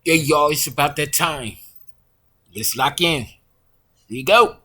Yeah, y'all, it's about that time. Let's lock in. Here you go.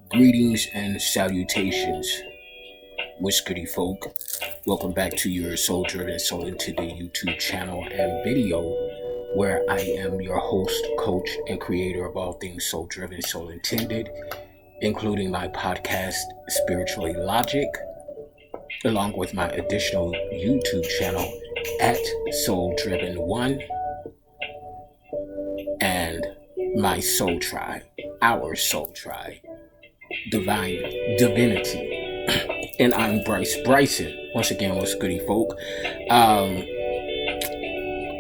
Greetings and salutations, whiskery folk. Welcome back to your Soul Driven Soul into the YouTube channel and video, where I am your host, coach, and creator of all things Soul Driven, Soul Intended, including my podcast, Spiritually Logic, along with my additional YouTube channel at Soul Driven One, and my soul tribe, our soul tribe, divine divinity. And I'm Bryson. Once again, what's goody folk?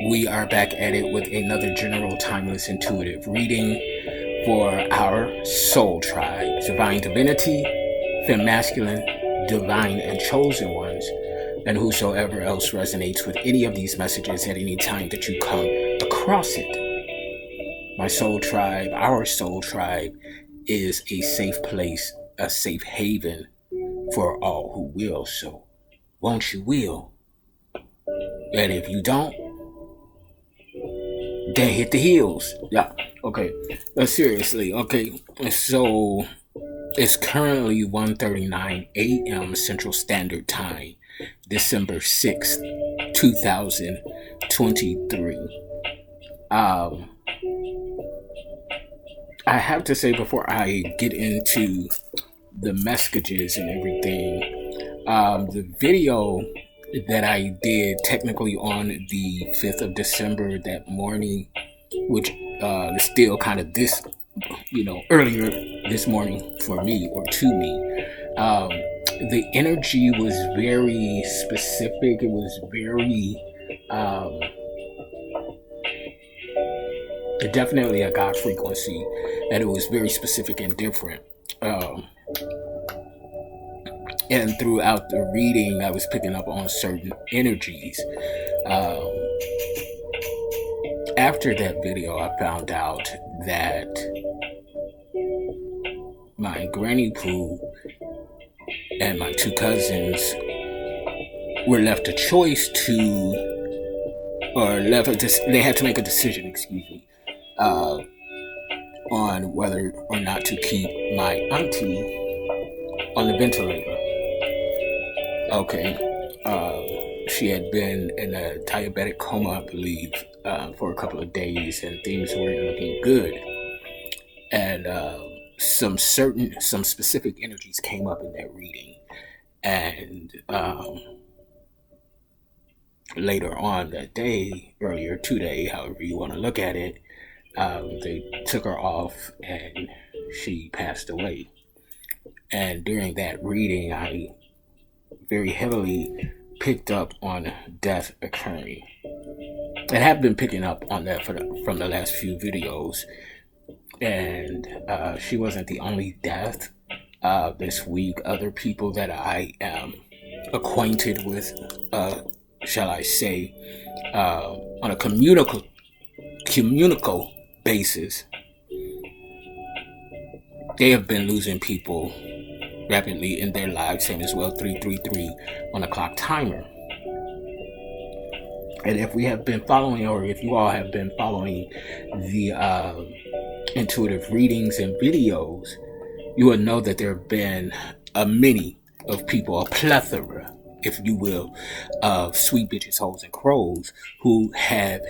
We are back at it with another general timeless intuitive reading for our soul tribe, divine divinity, femme masculine, divine and chosen ones, and whosoever else resonates with any of these messages at any time that you come across it. My soul tribe, our soul tribe, is a safe place, a safe haven for all who will. So, won't you will? And if you don't, then hit the heels. Yeah. Okay. Seriously. Okay. So it's currently 1:39 a.m. Central Standard Time, December 6th, 2023. I have to say before I get into the messages and everything, the video that I did technically on the 5th of December that morning, which is still kind of this, earlier this morning for me or to me, the energy was very specific. It was very, definitely a God frequency, and it was very specific and different. And throughout the reading, I was picking up on certain energies. Um, After that video, I found out that my granny poo and my two cousins were left a choice they had to make a decision, on whether or not to keep my auntie on the ventilator. Okay. She had been in a diabetic coma, I believe, for a couple of days, and things weren't looking good. And some specific energies came up in that reading, and later on that day, earlier today, however you want to look at it, they took her off, and she passed away. And during that reading, I very heavily picked up on death occurring, and have been picking up on that from the last few videos. And she wasn't the only death this week. Other people that I am acquainted with, shall I say, on a communical basis, they have been losing people rapidly in their lives, same as well, 333 on a clock timer. And if we have been following, or if you all have been following the intuitive readings and videos, you will know that there have been many of people, a plethora, if you will, of sweet bitches, hoes, and crows who have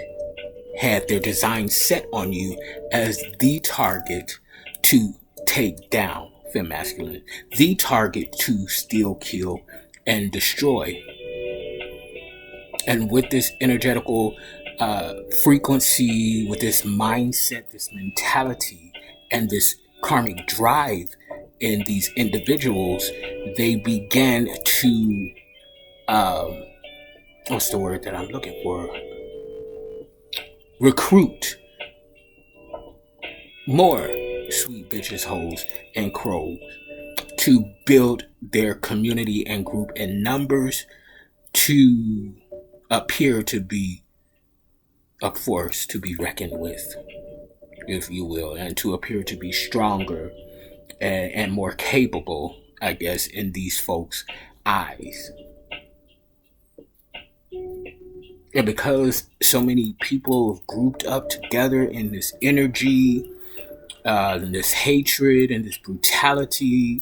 had their design set on you as the target to take down femme masculine, the target to steal, kill, and destroy. And with this energetical frequency, with this mindset, this mentality, and this karmic drive in these individuals, they began to, what's the word that I'm looking for? Recruit more sweet bitches, hoes, and crows to build their community and group in numbers to appear to be a force to be reckoned with, if you will, and to appear to be stronger and more capable, I guess, in these folks' eyes. And because so many people have grouped up together in this energy, and this hatred, and this brutality,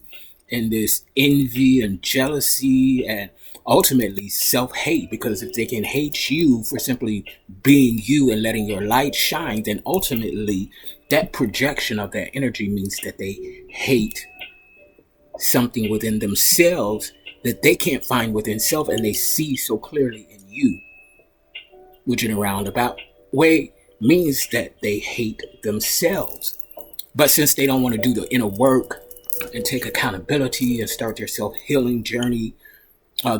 and this envy and jealousy, and ultimately self-hate, because if they can hate you for simply being you and letting your light shine, then ultimately that projection of that energy means that they hate something within themselves that they can't find within self, and they see so clearly in you, which in a roundabout way means that they hate themselves. But since they don't want to do the inner work and take accountability and start their self-healing journey,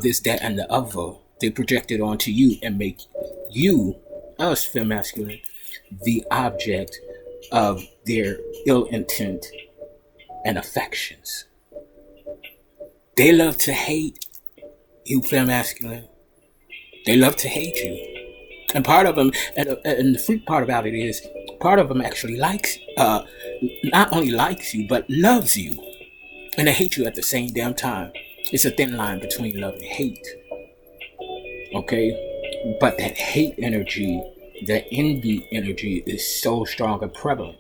this, that, and the other, they project it onto you and make you, us femme masculine, the object of their ill intent and affections. They love to hate you, femme masculine. They love to hate you. And part of them, and the freak part about it is, part of them actually likes, not only likes you, but loves you. And they hate you at the same damn time. It's a thin line between love and hate. Okay? But that hate energy, that envy energy is so strong and prevalent.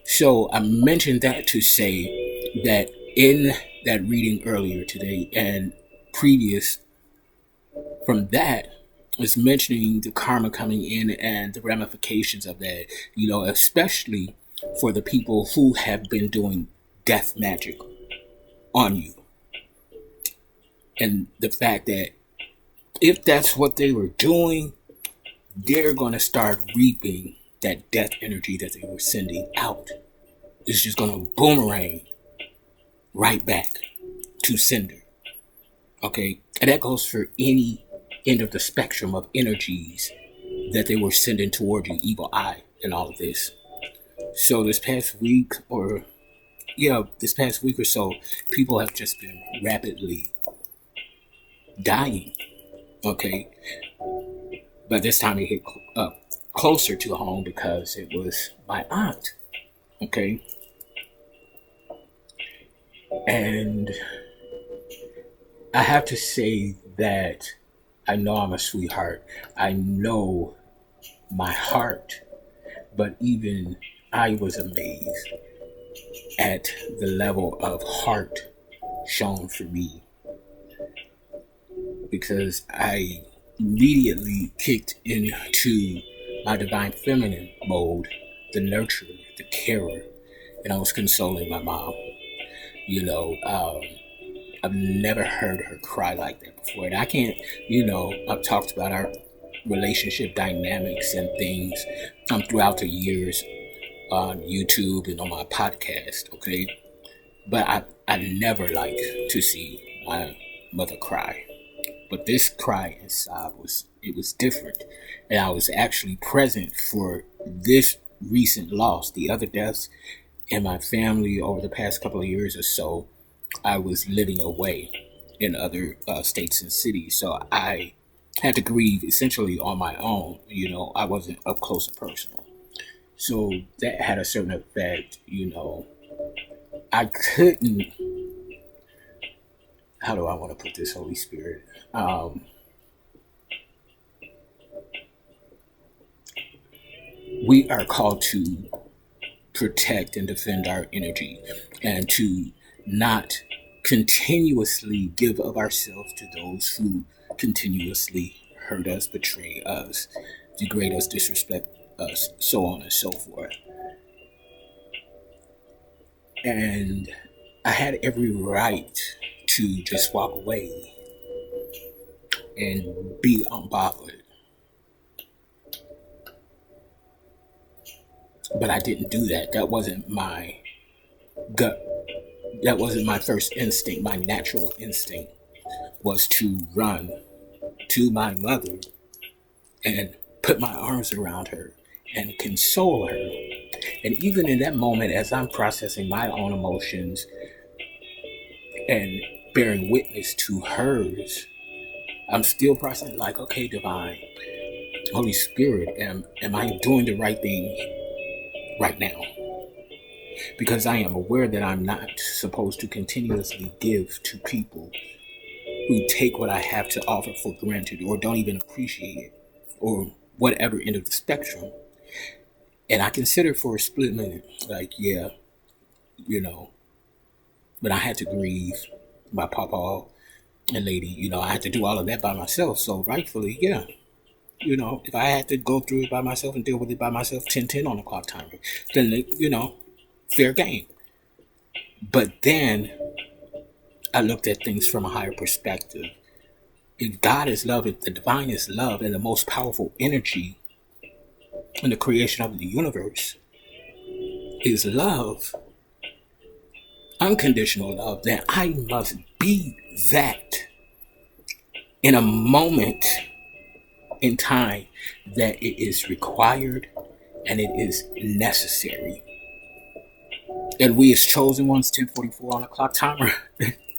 So I mentioned that to say that in that reading earlier today and previous from that, is mentioning the karma coming in and the ramifications of that, especially for the people who have been doing death magic on you. And the fact that if that's what they were doing, they're going to start reaping that death energy that they were sending out. It's just going to boomerang right back to sender. Okay? And that goes for any end of the spectrum of energies that they were sending toward you, evil eye and all of this. So this past week or so, people have just been rapidly dying. Okay? But this time it hit closer to home because it was my aunt. Okay? And I have to say that I know I'm a sweetheart. I know my heart. But even I was amazed at the level of heart shown for me. Because I immediately kicked into my divine feminine mode, the nurturer, the carer, and I was consoling my mom. I've never heard her cry like that before. And I can't, I've talked about our relationship dynamics and things throughout the years on YouTube and on my podcast, okay? But I never like to see my mother cry. But this cry and sob was different. And I was actually present for this recent loss. The other deaths in my family over the past couple of years or so, I was living away in other states and cities. So I had to grieve essentially on my own. I wasn't up close and personal. So that had a certain effect. I couldn't, how do I want to put this, Holy Spirit? We are called to protect and defend our energy and to not continuously give of ourselves to those who continuously hurt us, betray us, degrade us, disrespect us, so on and so forth. And I had every right to just walk away and be unbothered. But I didn't do that. That wasn't my gut. That wasn't my first instinct. My natural instinct was to run to my mother and put my arms around her and console her. And even in that moment, as I'm processing my own emotions and bearing witness to hers, I'm still processing like, okay, Divine, Holy Spirit, am I doing the right thing right now? Because I am aware that I'm not supposed to continuously give to people who take what I have to offer for granted or don't even appreciate it or whatever end of the spectrum. And I considered for a split minute, like, yeah, but I had to grieve my papa and lady, I had to do all of that by myself. So rightfully, yeah, if I had to go through it by myself and deal with it by myself, 10-10 on the clock timer, then, fair game. But then I looked at things from a higher perspective. If God is love, if the divine is love and the most powerful energy in the creation of the universe is love, unconditional love, then I must be that in a moment in time that it is required and it is necessary. And we as chosen ones, 10:44 on the clock timer,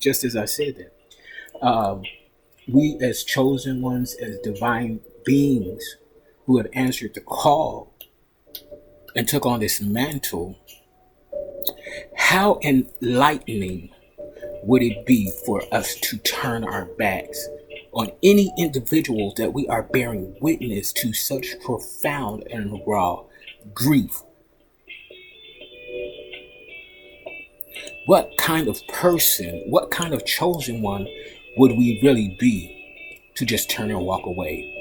just as I said that, we as chosen ones, as divine beings who have answered the call and took on this mantle, how enlightening would it be for us to turn our backs on any individual that we are bearing witness to such profound and raw grief? What kind of person, what kind of chosen one would we really be to just turn and walk away?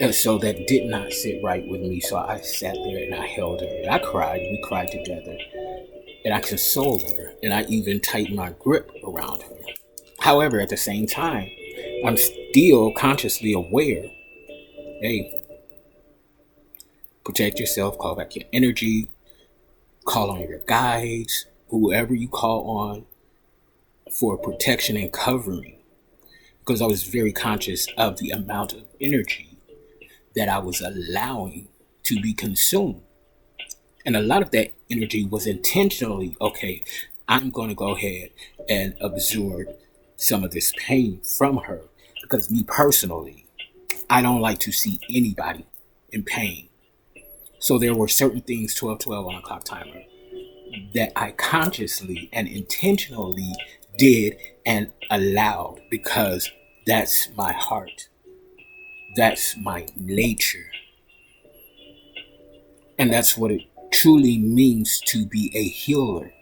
And so that did not sit right with me. So I sat there and I held her and I cried. We cried together and I consoled her and I even tightened my grip around her. However, at the same time, I'm still consciously aware, hey, protect yourself, call back your energy, call on your guides, whoever you call on for protection and covering. Because I was very conscious of the amount of energy that I was allowing to be consumed. And a lot of that energy was intentionally, okay, I'm going to go ahead and absorb some of this pain from her. Because me personally, I don't like to see anybody in pain. So there were certain things, 12:12 on a clock timer, that I consciously and intentionally did and allowed because that's my heart. That's my nature. And that's what it truly means to be a healer,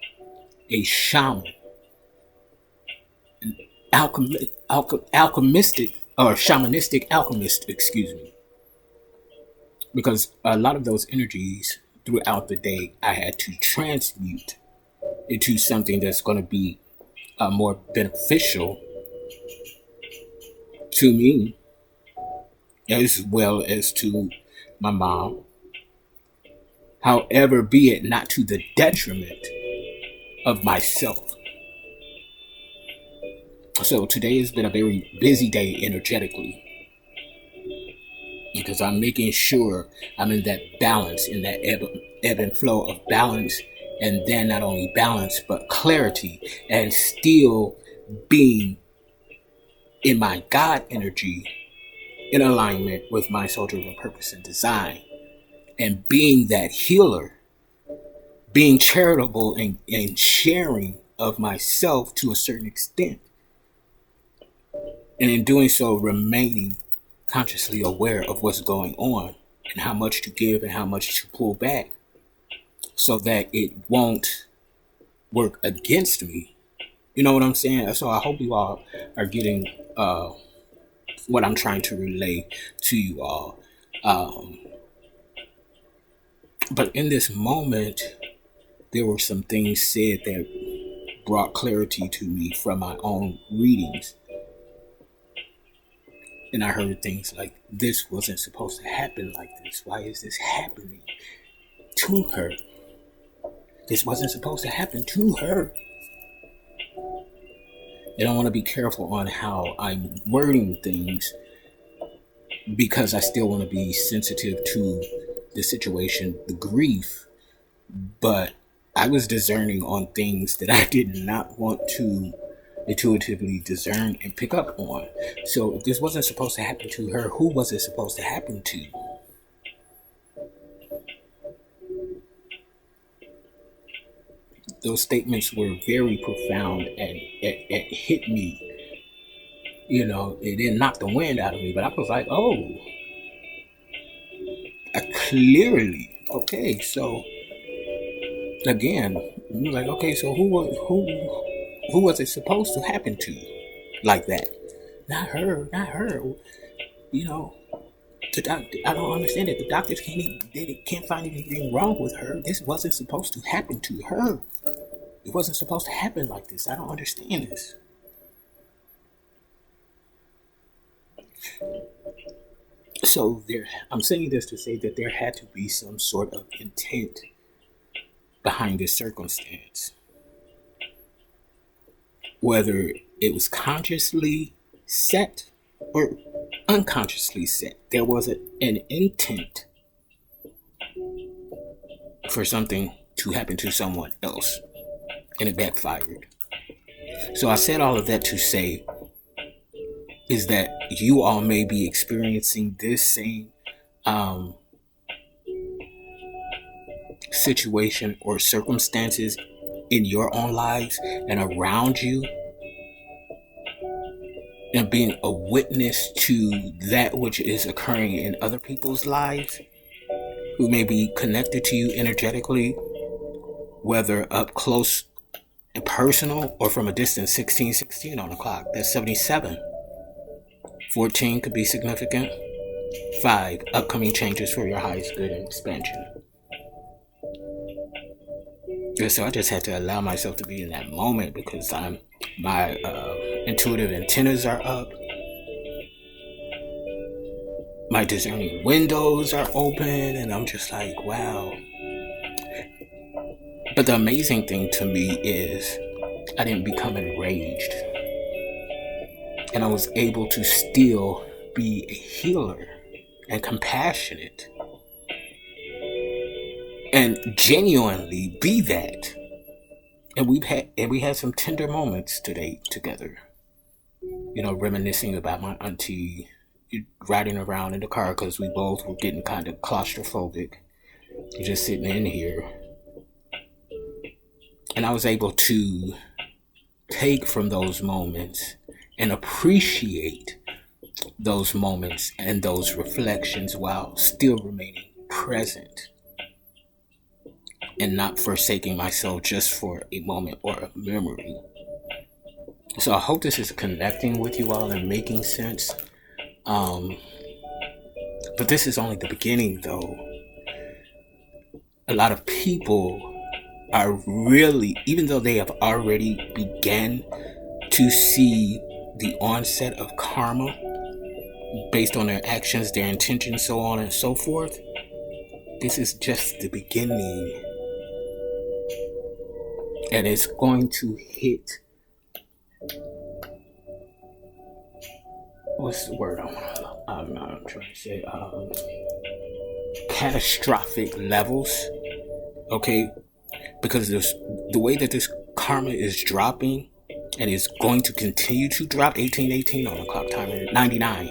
a shaman, an alchemistic or shamanistic alchemist, excuse me. Because a lot of those energies throughout the day I had to transmute into something that's going to be more beneficial to me as well as to my mom. However, be it not to the detriment of myself. So today has been a very busy day energetically because I'm making sure I'm in that balance, in that ebb and flow of balance, and then not only balance but clarity, and still being in my God energy in alignment with my soul-driven purpose and design, and being that healer, being charitable and sharing of myself to a certain extent, and in doing so remaining consciously aware of what's going on and how much to give and how much to pull back so that it won't work against me, You know what I'm saying? So I hope you all are getting what I'm trying to relay to you all. Um, but in this moment, there were some things said that brought clarity to me from my own readings. And I heard things like, this wasn't supposed to happen like this. Why is this happening to her? This wasn't supposed to happen to her. And I want to be careful on how I'm wording things, because I still want to be sensitive to the situation, the grief. But I was discerning on things that I did not want to intuitively discern and pick up on. So if this wasn't supposed to happen to her, who was it supposed to happen to? Those statements were very profound, and it hit me. You know, it didn't knock the wind out of me, but I was like, oh, okay, so again, like, okay, so who was it supposed to happen to like that? Not her. You know, the doctor, I don't understand it. The doctors can't find anything wrong with her. This wasn't supposed to happen to her. It wasn't supposed to happen like this. I don't understand this. So I'm saying this to say that there had to be some sort of intent behind this circumstance. Whether it was consciously set or unconsciously set, there was an intent for something to happen to someone else, and it backfired. So I said all of that to say is that you all may be experiencing this same situation or circumstances in your own lives and around you, and being a witness to that which is occurring in other people's lives who may be connected to you energetically, whether up close and personal or from a distance. 1616 on the clock, that's 77. 14 could be significant. 5, upcoming changes for your highest good and expansion. And so I just had to allow myself to be in that moment, because my intuitive antennas are up. My discerning windows are open, and I'm just like, wow. But the amazing thing to me is I didn't become enraged. And I was able to still be a healer and compassionate and genuinely be that. And we had some tender moments today together. You know, reminiscing about my auntie riding around in the car, because we both were getting kind of claustrophobic, just sitting in here. And I was able to take from those moments and appreciate those moments and those reflections while still remaining present and not forsaking myself just for a moment or a memory. So I hope this is connecting with you all and making sense. But this is only the beginning, though. A lot of people are really, even though they have already began to see the onset of karma based on their actions, their intentions, so on and so forth, this is just the beginning. And it's going to hit, what's the word I'm trying to say, catastrophic levels, okay? Because the way that this karma is dropping, and is going to continue to drop, 1818 on the clock timer, 99.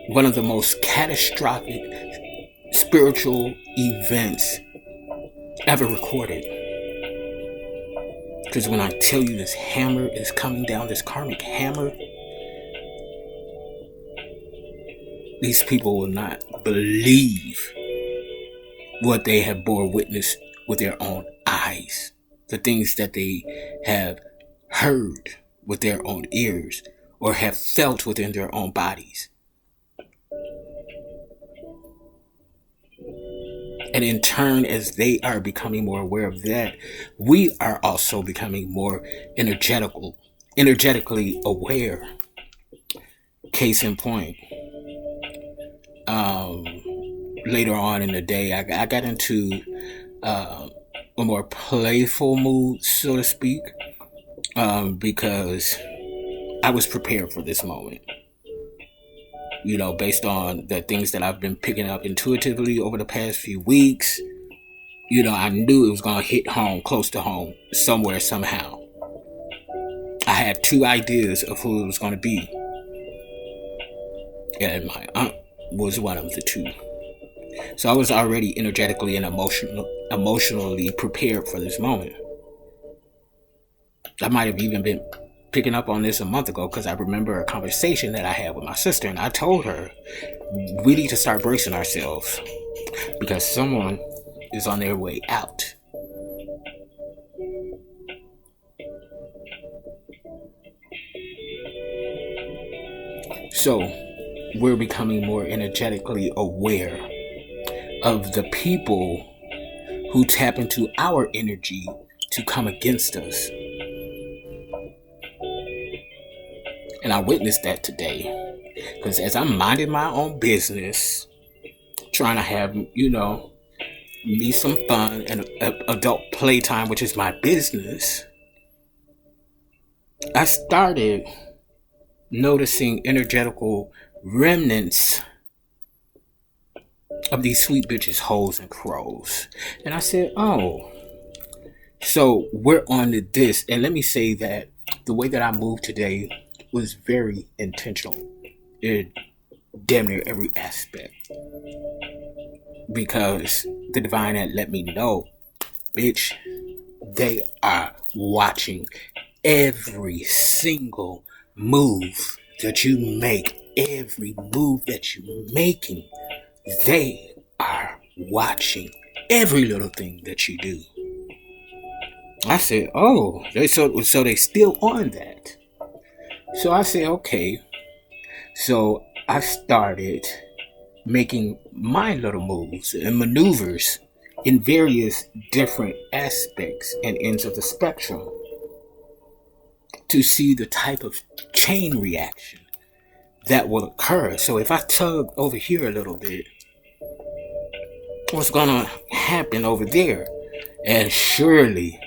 One of the most catastrophic spiritual events ever recorded. Because when I tell you this hammer is coming down, this karmic hammer, these people will not believe what they have bore witness with their own eyes. the things that they have heard with their own ears or have felt within their own bodies. And in turn, as they are becoming more aware of that, we are also becoming more energetically aware. Case in point, later on in the day, I got into a more playful mood, so to speak, because I was prepared for this moment. You know, based on the things that I've been picking up intuitively over the past few weeks, you know, I knew it was going to hit home, close to home, somewhere, somehow. I had 2 ideas of who it was going to be. And my aunt was one of the 2. So I was already energetically and emotionally prepared for this moment. I might have even been picking up on this a month ago because I remember a conversation that I had with my sister, and I told her we need to start bracing ourselves because someone is on their way out. So we're becoming more energetically aware of the people who tap into our energy to come against us. And I witnessed that today. Because as I'm minding my own business, trying to have, you know, me some fun and adult playtime, which is my business, I started noticing energetical remnants of these sweet bitches, hoes, and crows. And I said, oh, so we're on to this. And let me say that the way that I moved today was very intentional in damn near every aspect, because the divine had let me know, bitch, they are watching every single move that you make, every move that you're making. They are watching every little thing that you do. I said, oh, so they still on that. So I said, okay. So I started making my little moves and maneuvers in various different aspects and ends of the spectrum to see the type of chain reaction that will occur. So if I tug over here a little bit, what's gonna happen over there? And surely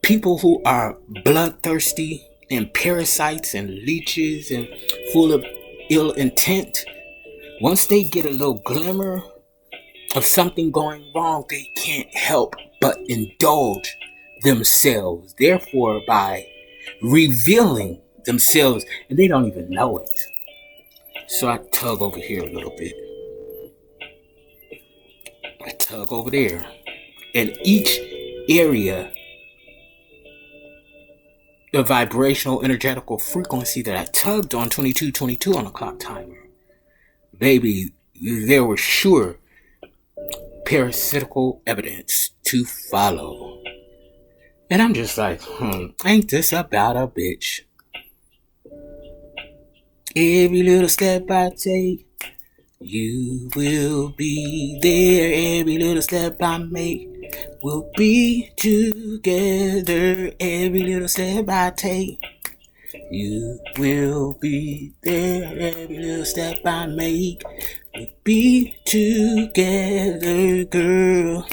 people who are bloodthirsty and parasites and leeches and full of ill intent, once they get a little glimmer of something going wrong, they can't help but indulge themselves, therefore by revealing themselves, and they don't even know it. So I tug over here a little bit, I tug over there, and each area, the vibrational energetical frequency that I tugged on 2222 on the clock timer, baby, there was sure parasitical evidence to follow. And I'm just like, ain't this about a bitch? Every little step I take, you will be there. Every little step I make, we'll be together. Every little step I take, you will be there. Every little step I make, we'll be together, girl.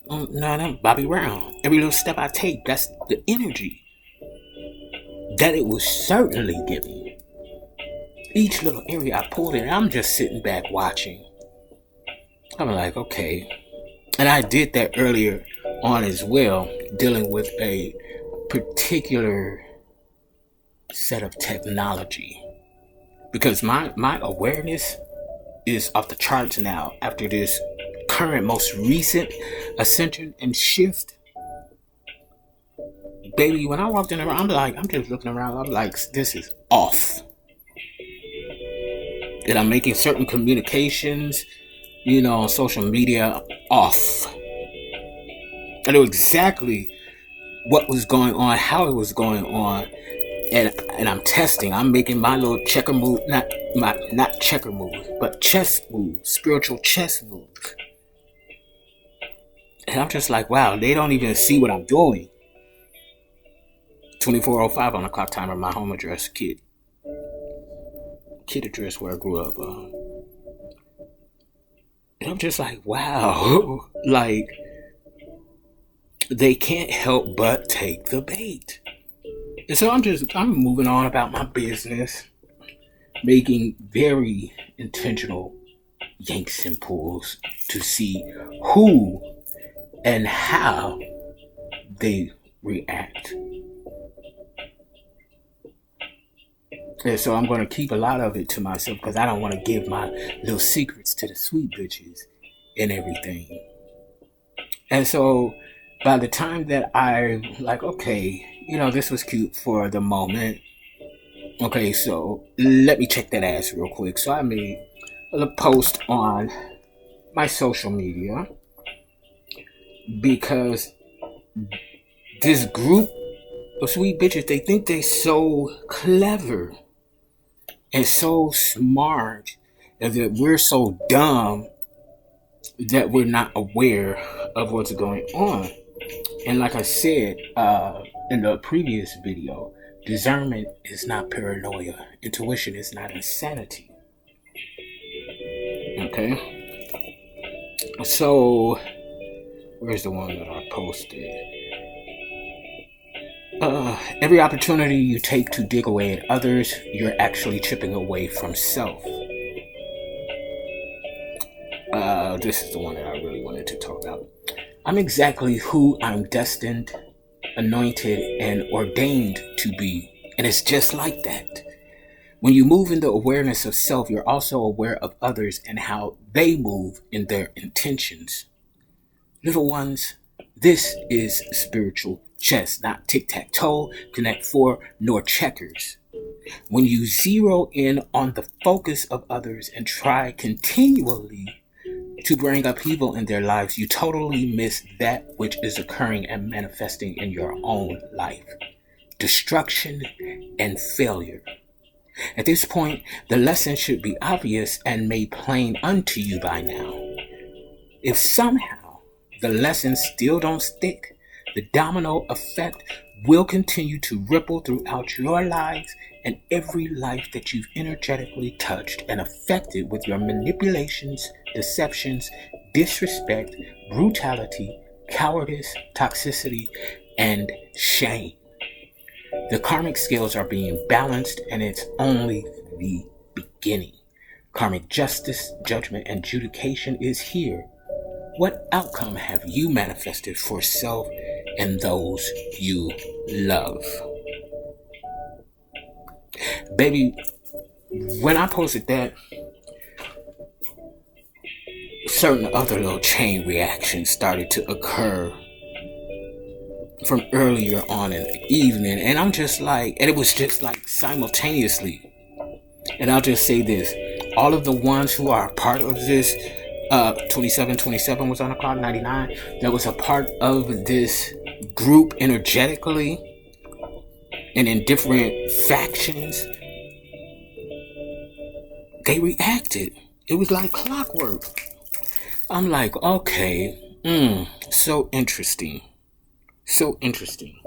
No, I'm Bobby Brown. Every little step I take, that's the energy that it was certainly giving. Each little area I pulled in, I'm just sitting back watching. I'm like, okay. And I did that earlier on as well, dealing with a particular set of technology. Because my awareness is off the charts now after this current, most recent ascension and shift. Baby, when I walked in around, I'm just looking around, I'm like, this is off. And I'm making certain communications, on social media off. I knew exactly what was going on, how it was going on, and I'm testing. I'm making my little checker move, not checker moves, but chess moves, spiritual chess moves. And I'm just like, wow, they don't even see what I'm doing. 2405 on the clock timer, my home address, kid address where I grew up. And I'm just like, wow, like they can't help but take the bait. And so I'm moving on about my business, making very intentional yanks and pulls to see who and how they react. And so I'm going to keep a lot of it to myself because I don't want to give my little secrets to the sweet bitches and everything. And so by the time that I'm like, okay, this was cute for the moment. Okay, so let me check that ass real quick. So I made a post on my social media because this group of sweet bitches, they think they're so clever and so smart, and that we're so dumb that we're not aware of what's going on. And like I said in the previous video, discernment is not paranoia. Intuition is not insanity. Okay? So, where's the one that I posted? Every opportunity you take to dig away at others, you're actually chipping away from self. This is the one that I really wanted to talk about. I'm exactly who I'm destined, anointed, and ordained to be. And it's just like that. When you move in the awareness of self, you're also aware of others and how they move in their intentions. Little ones, this is spiritual chess, not tic-tac-toe, connect four, nor checkers. When you zero in on the focus of others and try continually to bring upheaval in their lives, you totally miss that which is occurring and manifesting in your own life. Destruction and failure. At this point, the lesson should be obvious and made plain unto you by now. If somehow the lessons still don't stick, the domino effect will continue to ripple throughout your lives and every life that you've energetically touched and affected with your manipulations, deceptions, disrespect, brutality, cowardice, toxicity, and shame. The karmic scales are being balanced, and it's only the beginning. Karmic justice, judgment, and adjudication is here. What outcome have you manifested for self and those you love? Baby, when I posted that, certain other little chain reactions started to occur from earlier on in the evening, and I'm just like, and it was just like simultaneously. And I'll just say this, all of the ones who are a part of this 27 was on the clock, 99 that was a part of this group energetically and in different factions, they reacted. It was like clockwork. I'm like, okay, so interesting. So interesting.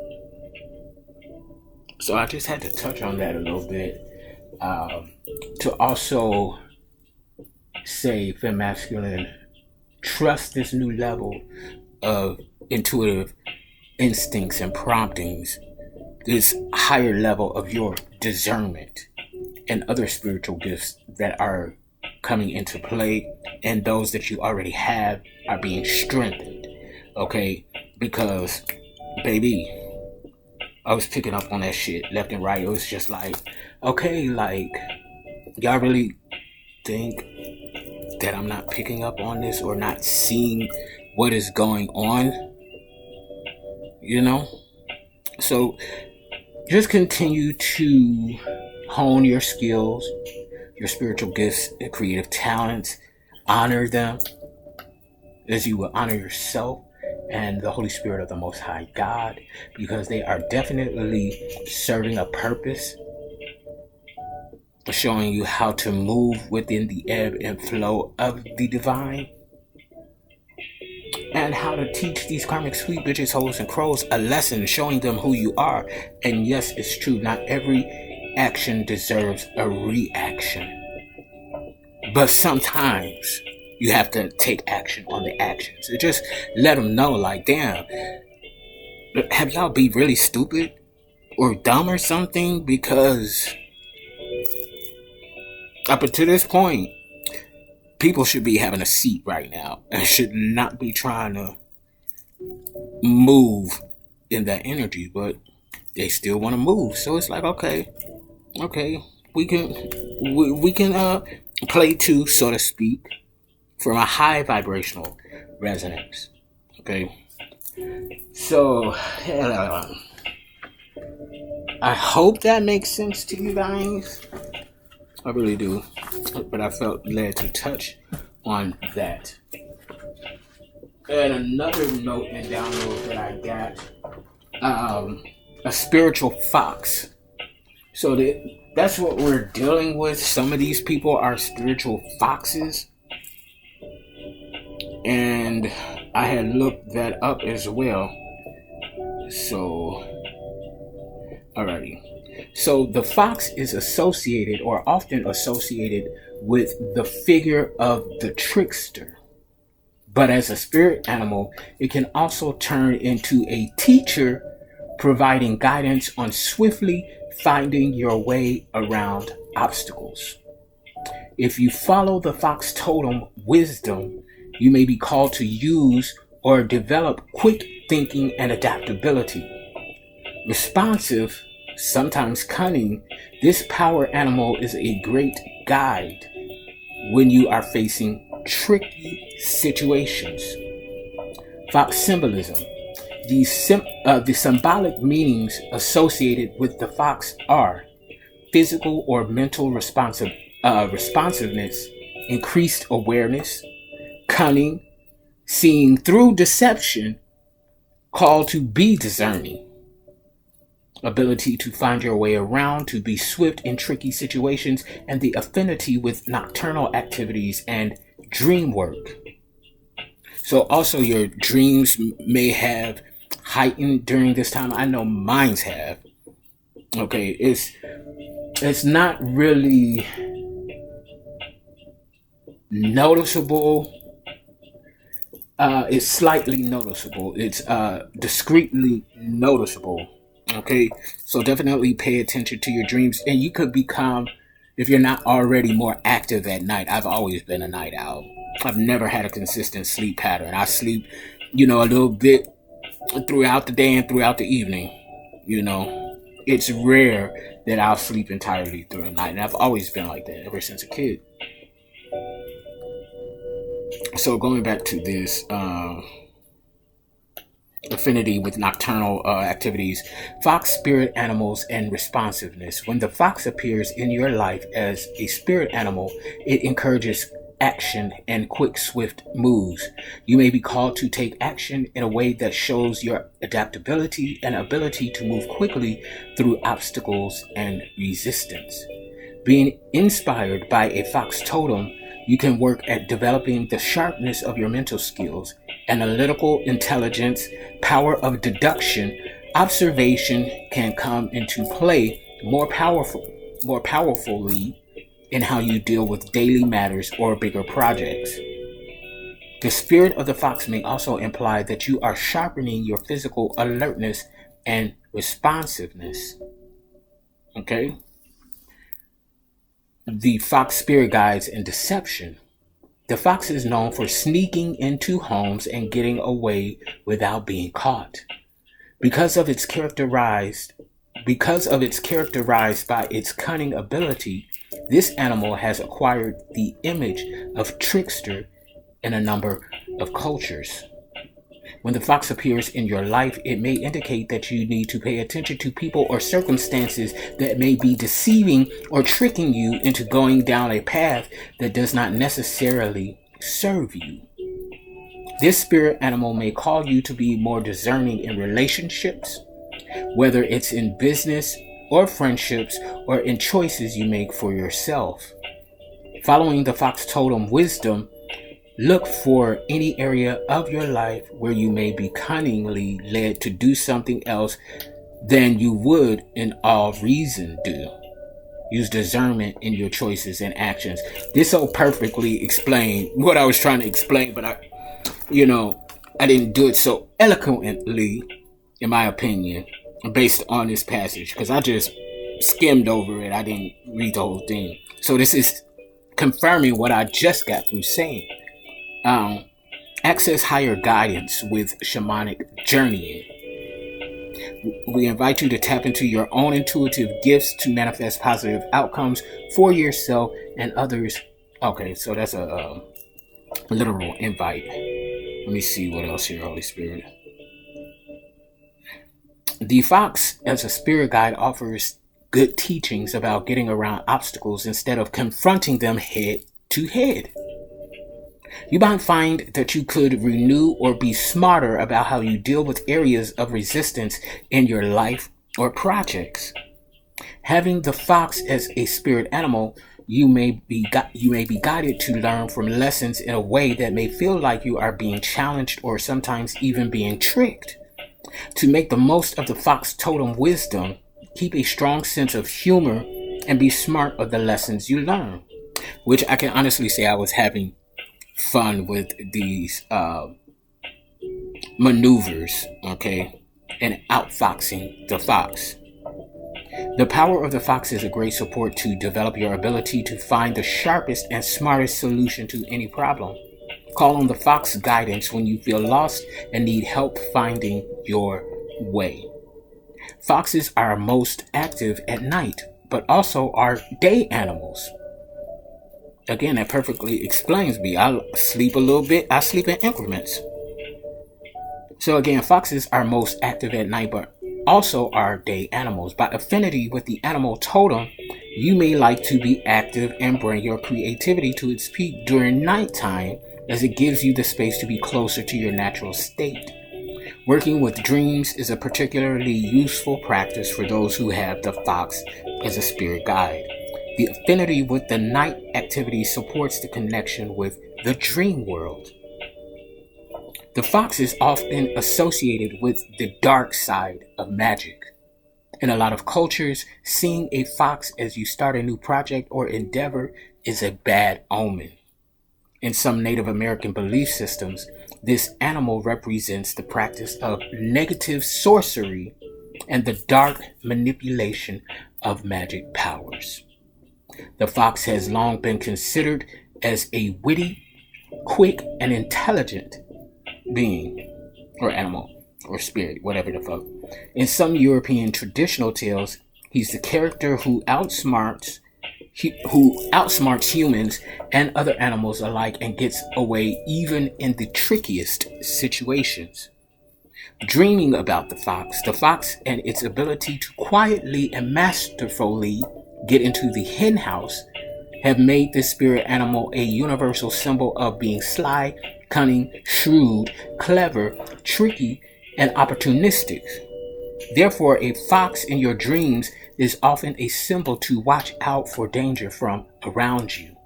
So I just had to touch on that a little bit to also say, Femme Masculine, trust this new level of intuitive instincts and promptings, this higher level of your discernment and other spiritual gifts that are coming into play, and those that you already have are being strengthened. Okay, because baby, I was picking up on that shit left and right. It was just like, okay, like, y'all really think that I'm not picking up on this or not seeing what is going on? So just continue to hone your skills, your spiritual gifts and creative talents. Honor them as you will honor yourself, and the Holy Spirit of the Most High God, because they are definitely serving a purpose, showing you how to move within the ebb and flow of the divine, and how to teach these karmic sweet bitches, hoes, and crows a lesson, showing them who you are. And yes, it's true, not every action deserves a reaction, but sometimes you have to take action on the actions. It just let them know, like, damn, have y'all be really stupid or dumb or something? Because up until this point, people should be having a seat right now and should not be trying to move in that energy, but they still want to move. So it's like, okay, we can play to, so to speak, from a high vibrational resonance. Okay, so I hope that makes sense to you guys. I really do, but I felt led to touch on that. And another note and download that I got, a spiritual fox. So that's what we're dealing with. Some of these people are spiritual foxes, and I had looked that up as well. So, alrighty. So the fox is associated, or often associated, with the figure of the trickster. But as a spirit animal, it can also turn into a teacher, providing guidance on swiftly finding your way around obstacles. If you follow the fox totem wisdom, you may be called to use or develop quick thinking and adaptability. Responsive, sometimes cunning, this power animal is a great guide when you are facing tricky situations. Fox symbolism. The symbolic meanings associated with the fox are physical or mental responsiveness, increased awareness, cunning, seeing through deception, call to be discerning, ability to find your way around, to be swift in tricky situations, and the affinity with nocturnal activities and dream work. So also your dreams may have heightened during this time. I know mine's have. Okay, it's not really noticeable. It's slightly noticeable. It's discreetly noticeable. Okay, so definitely pay attention to your dreams, and you could become, if you're not already, more active at night. I've always been a night owl. I've never had a consistent sleep pattern. I sleep, a little bit throughout the day and throughout the evening. It's rare that I'll sleep entirely through the night, and I've always been like that ever since a kid. So going back to this affinity with nocturnal activities, fox spirit animals and responsiveness. When the fox appears in your life as a spirit animal, it encourages action and quick, swift moves. You may be called to take action in a way that shows your adaptability and ability to move quickly through obstacles and resistance. Being inspired by a fox totem, you can work at developing the sharpness of your mental skills, analytical intelligence, power of deduction. Observation can come into play more powerfully in how you deal with daily matters or bigger projects. The spirit of the fox may also imply that you are sharpening your physical alertness and responsiveness. Okay? The fox spirit guides and deception. The fox is known for sneaking into homes and getting away without being caught. Because of its characterized by its cunning ability, this animal has acquired the image of trickster in a number of cultures. When the fox appears in your life, it may indicate that you need to pay attention to people or circumstances that may be deceiving or tricking you into going down a path that does not necessarily serve you. This spirit animal may call you to be more discerning in relationships, whether it's in business or friendships or in choices you make for yourself. Following the fox totem wisdom, look for any area of your life where you may be cunningly led to do something else than you would in all reason do. Use discernment in your choices and actions. This so perfectly explained what I was trying to explain, but I didn't do it so eloquently, in my opinion, based on this passage, because I just skimmed over it. I didn't read the whole thing. So this is confirming what I just got through saying. Access higher guidance with shamanic journeying. We invite you to tap into your own intuitive gifts to manifest positive outcomes for yourself and others. Okay, so that's a literal invite. Let me see what else here, Holy Spirit. The fox, as a spirit guide, offers good teachings about getting around obstacles instead of confronting them head to head. You might find that you could renew or be smarter about how you deal with areas of resistance in your life or projects. Having the fox as a spirit animal, you may be guided to learn from lessons in a way that may feel like you are being challenged or sometimes even being tricked. To make the most of the fox totem wisdom, keep a strong sense of humor and be smart of the lessons you learn. Which I can honestly say I was having fun with these maneuvers, okay, and outfoxing the fox. The power of the fox is a great support to develop your ability to find the sharpest and smartest solution to any problem. Call on the fox guidance when you feel lost and need help finding your way. Foxes are most active at night, but also are day animals. Again, that perfectly explains me. I sleep a little bit. I sleep in increments. So again, foxes are most active at night, but also are day animals. By affinity with the animal totem, you may like to be active and bring your creativity to its peak during nighttime, as it gives you the space to be closer to your natural state. Working with dreams is a particularly useful practice for those who have the fox as a spirit guide. The affinity with the night activity supports the connection with the dream world. The fox is often associated with the dark side of magic. In a lot of cultures, seeing a fox as you start a new project or endeavor is a bad omen. In some Native American belief systems, this animal represents the practice of negative sorcery and the dark manipulation of magic powers. The fox has long been considered as a witty, quick, and intelligent being, or animal, or spirit, whatever the fuck. In some European traditional tales, he's the character who outsmarts humans and other animals alike and gets away even in the trickiest situations. Dreaming about the fox and its ability to quietly and masterfully get into the hen house have made this spirit animal a universal symbol of being sly, cunning, shrewd, clever, tricky, and opportunistic. Therefore, a fox in your dreams is often a symbol to watch out for danger from around you.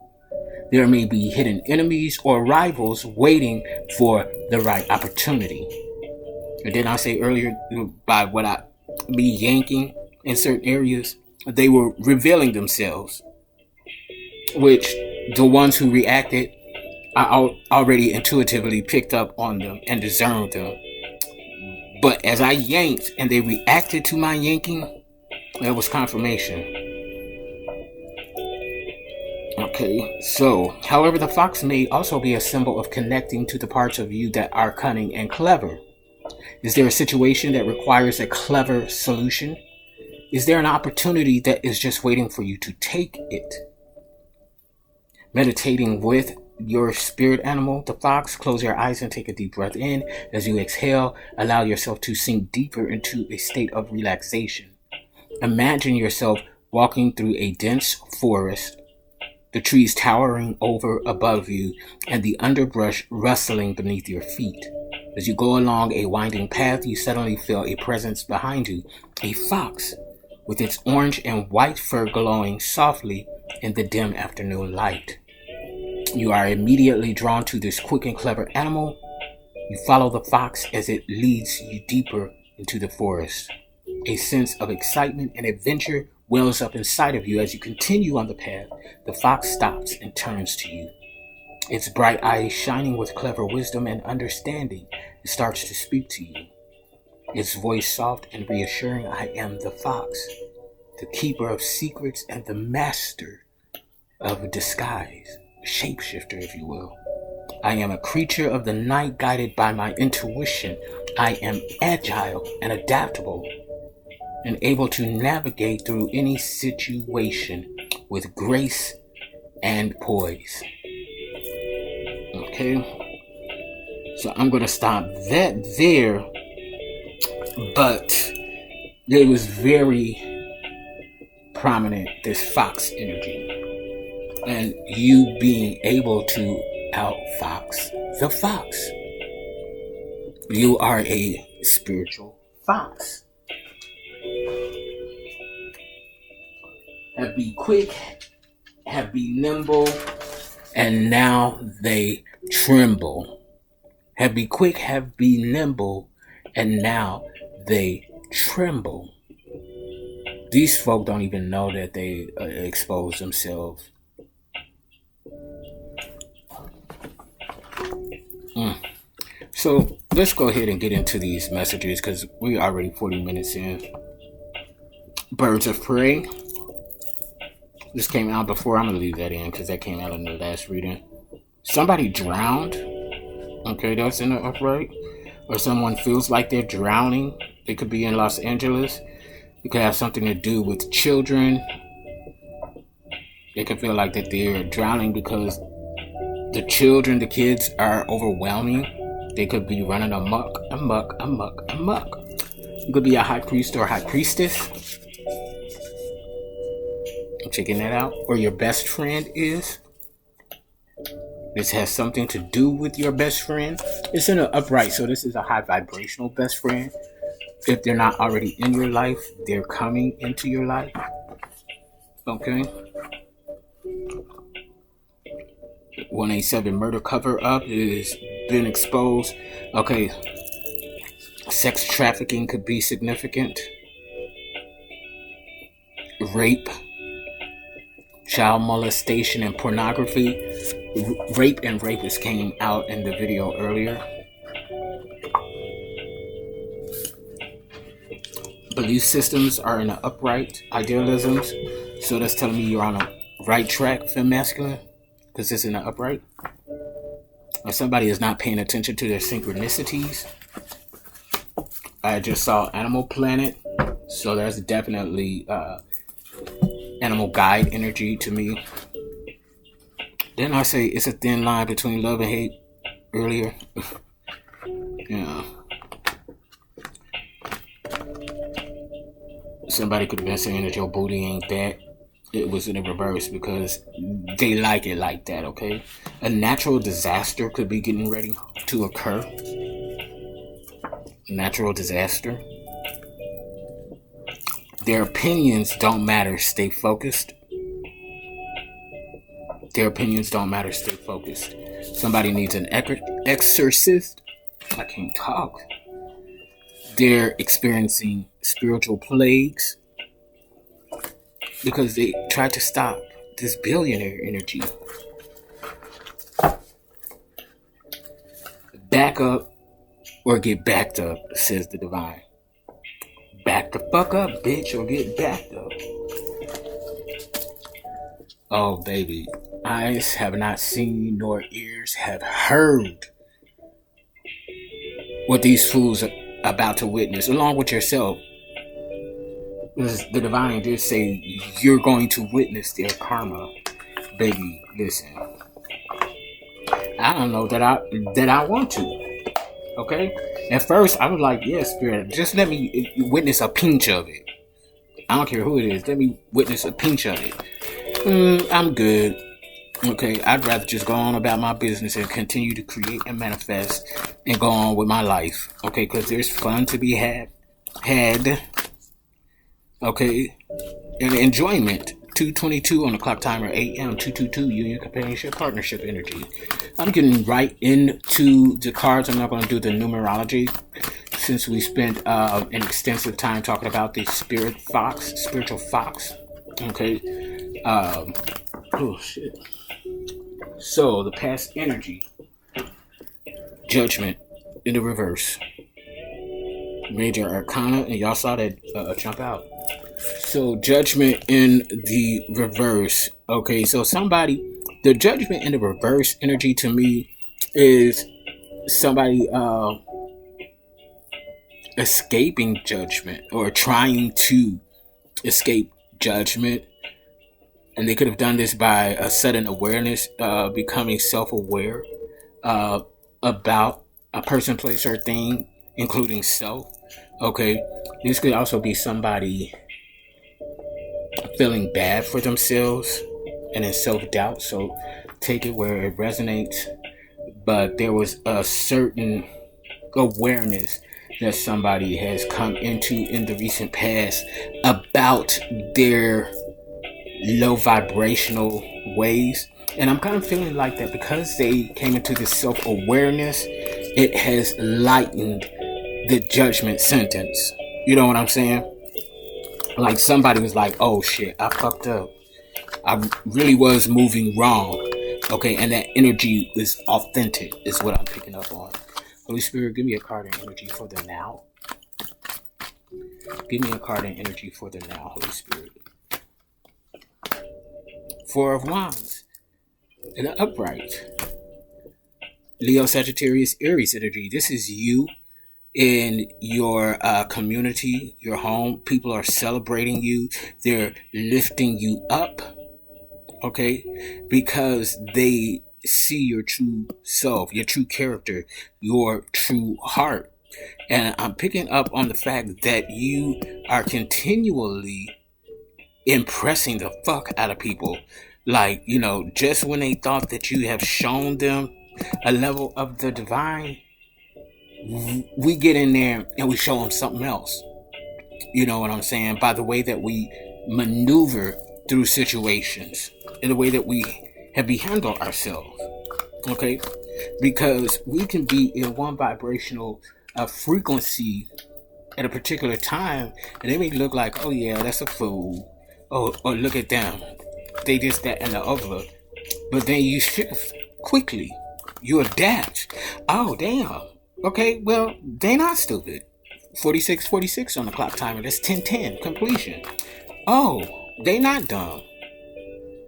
There may be hidden enemies or rivals waiting for the right opportunity. And didn't I say earlier, by me yanking in certain areas, they were revealing themselves, which the ones who reacted, I already intuitively picked up on them and discerned them. But as I yanked and they reacted to my yanking, that was confirmation. Okay, so, however, the fox may also be a symbol of connecting to the parts of you that are cunning and clever. Is there a situation that requires a clever solution? Is there an opportunity that is just waiting for you to take it? Meditating with your spirit animal, the fox, close your eyes and take a deep breath in. As you exhale, allow yourself to sink deeper into a state of relaxation. Imagine yourself walking through a dense forest the trees towering over above you, and the underbrush rustling beneath your feet. As you go along a winding path, you suddenly feel a presence behind you, a fox, with its orange and white fur glowing softly in the dim afternoon light. You are immediately drawn to this quick and clever animal. You follow the fox as it leads you deeper into the forest. A sense of excitement and adventure wells up inside of you as you continue on the path. The fox stops and turns to you. Its bright eyes shining with clever wisdom and understanding, it starts to speak to you. Its voice soft and reassuring, I am the fox, the keeper of secrets and the master of disguise, shapeshifter, if you will. I am a creature of the night guided by my intuition. I am agile and adaptable and able to navigate through any situation with grace and poise. Okay, so I'm going to stop that there, but it was very prominent, this fox energy, and you being able to outfox the fox. You are a spiritual fox. Have be quick, have be nimble, and now they tremble. Have be quick, have be nimble, and now they tremble. These folk don't even know that they expose themselves. So let's go ahead and get into these messages because we're already 40 minutes in. Birds of Prey. This came out before. I'm going to leave that in because that came out in the last reading. Somebody drowned. Okay, that's in the upright. Or someone feels like they're drowning. It could be in Los Angeles. It could have something to do with children. They could feel like that they're drowning because the kids are overwhelming. They could be running amok. You could be a high priest or high priestess. I'm checking that out. Or your best friend is. This has something to do with your best friend. It's in an upright, so this is a high vibrational best friend. If they're not already in your life, they're coming into your life. Okay. 187 murder cover up is been exposed. Okay. Sex trafficking could be significant. Rape, child molestation, and pornography. Rape and rapists came out in the video earlier. Belief systems are in the upright. Idealisms. So that's telling me you're on a right track, fem masculine, because it's in the upright. Or somebody is not paying attention to their synchronicities. I just saw Animal Planet, so that's definitely animal guide energy to me. Didn't I say it's a thin line between love and hate earlier? Yeah. Somebody could have been saying that your booty ain't that. It was in the reverse because they like it like that, okay? A natural disaster could be getting ready to occur. Natural disaster. Their opinions don't matter. Stay focused. Their opinions don't matter. Stay focused. Somebody needs an exorcist. I can't talk. They're experiencing spiritual plagues because they tried to stop this billionaire energy. Back up or get backed up, says the divine. Back the fuck up, bitch, or get backed up. Oh, baby. Eyes have not seen, nor ears have heard what these fools are about to witness, along with yourself. The divine did say you're going to witness their karma. Baby, listen. I don't know that I want to. Okay? At first, I was like, yeah, Spirit, just let me witness a pinch of it. I don't care who it is. Let me witness a pinch of it. I'm good. Okay, I'd rather just go on about my business and continue to create and manifest and go on with my life. Okay, because there's fun to be had. Okay, and enjoyment. 2:22 on the clock timer, AM 222 Union Companionship Partnership Energy. I'm getting right into the cards. I'm not going to do the numerology since we spent an extensive time talking about the spiritual fox. Okay. Oh shit. So the past energy, judgment in the reverse, major arcana, and y'all saw that jump out. So judgment in the reverse. Okay, so the judgment in the reverse energy to me is somebody escaping judgment or trying to escape judgment. And they could have done this by a sudden awareness, becoming self-aware about a person, place, or thing, including self. Okay, this could also be somebody feeling bad for themselves and in self-doubt. So take it where it resonates. But there was a certain awareness that somebody has come into in the recent past about their low vibrational ways, and I'm kind of feeling like that because they came into this self-awareness, it has lightened the judgment sentence. You know what I'm saying? Like somebody was like, oh shit, I fucked up, I really was moving wrong. Okay, and that energy is authentic is what I'm picking up on. Holy Spirit, give me a card in energy for the now. Give me a card in energy for the now, Holy Spirit. Four of Wands in the upright. Leo, Sagittarius, Aries energy. This is you in your community, your home. People are celebrating you. They're lifting you up. Okay? Because they see your true self, your true character, your true heart. And I'm picking up on the fact that you are continually impressing the fuck out of people. Like, you know, just when they thought that you have shown them a level of the divine, we get in there and we show them something else. You know what I'm saying? By the way that we maneuver through situations, in the way that we have handled ourselves. Okay? Because we can be in one vibrational frequency at a particular time, and they may look like, oh yeah, that's a fool. Oh, look at them. They just that and the other. But then you shift quickly. You adapt. Oh, damn. Okay, well, they not stupid. 46 on the clock timer. That's 10:10 completion. Oh, they not dumb.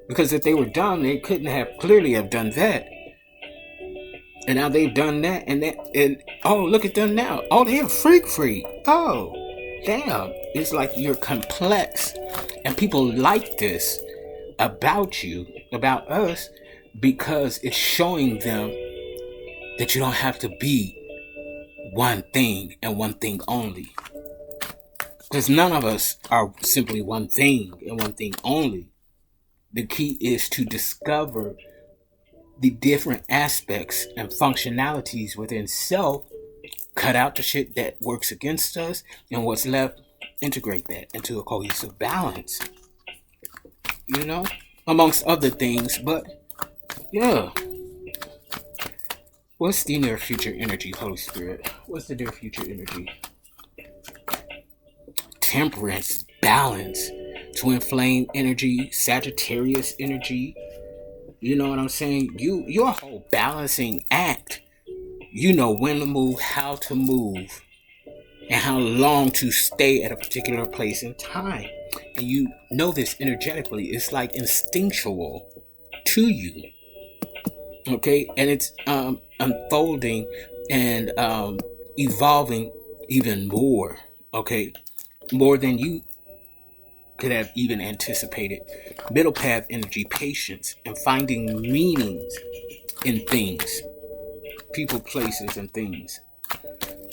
Because if they were dumb, they couldn't have clearly have done that. And now they've done that, and oh, look at them now. Oh, they're freak. Oh, damn. It's like you're complex. And people like this about you, about us, because it's showing them that you don't have to be one thing and one thing only. Because none of us are simply one thing and one thing only. The key is to discover the different aspects and functionalities within self, cut out the shit that works against us, and what's left, integrate that into a cohesive balance. You know, amongst other things, but yeah. What's the near future energy, Holy Spirit? What's the near future energy? Temperance, balance, twin flame energy, Sagittarius energy. You know what I'm saying? You're a whole balancing act. You know when to move, how to move, and how long to stay at a particular place in time. And you know this energetically. It's like instinctual to you. Okay? And it's unfolding and evolving even more. Okay? More than you could have even anticipated. Middle path energy, patience, and finding meanings in things. People, places, and things.